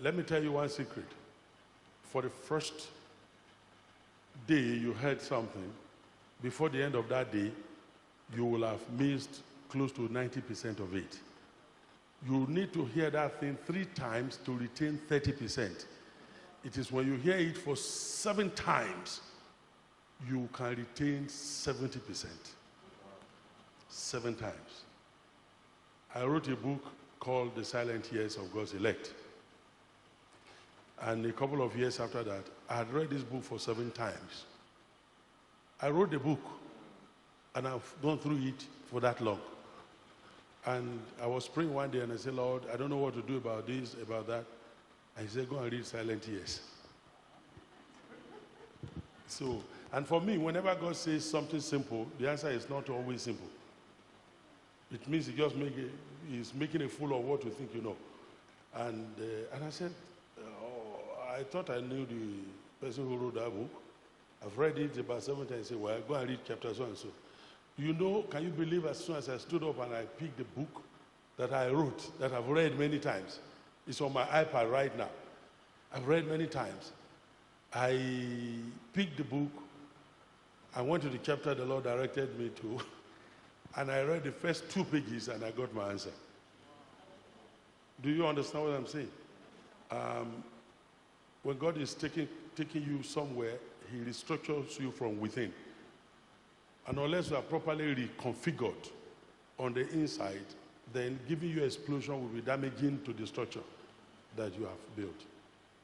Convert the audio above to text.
Let me tell you one secret. For the first day you heard something, before the end of that day, you will have missed close to 90% of it. You need to hear that thing 3 times to retain 30%. It is when you hear it for 7 times, you can retain 70%. 7 times. I wrote a book called The Silent Years of God's Elect. And a couple of years after that, I had read this book for 7 times. I wrote the book, and I've gone through it for that long. And I was praying one day, and I said, Lord, I don't know what to do about this, about that. And he said, go and read Silent Years. So, and for me, whenever God says something simple, the answer is not always simple. It means he's making a fool of what you think you know. And I said, I thought I knew the person who wrote that book. I've read it about 7 times. I said, well, go and read chapter so and so. You know, can you believe as soon as I stood up and I picked the book that I wrote, that I've read many times. It's on my iPad right now. I've read many times. I picked the book. I went to the chapter the Lord directed me to, and I read the first 2 pages and I got my answer. Do you understand what I'm saying? When God is taking you somewhere, he restructures you from within. And unless you are properly reconfigured on the inside, then giving you explosion will be damaging to the structure that you have built.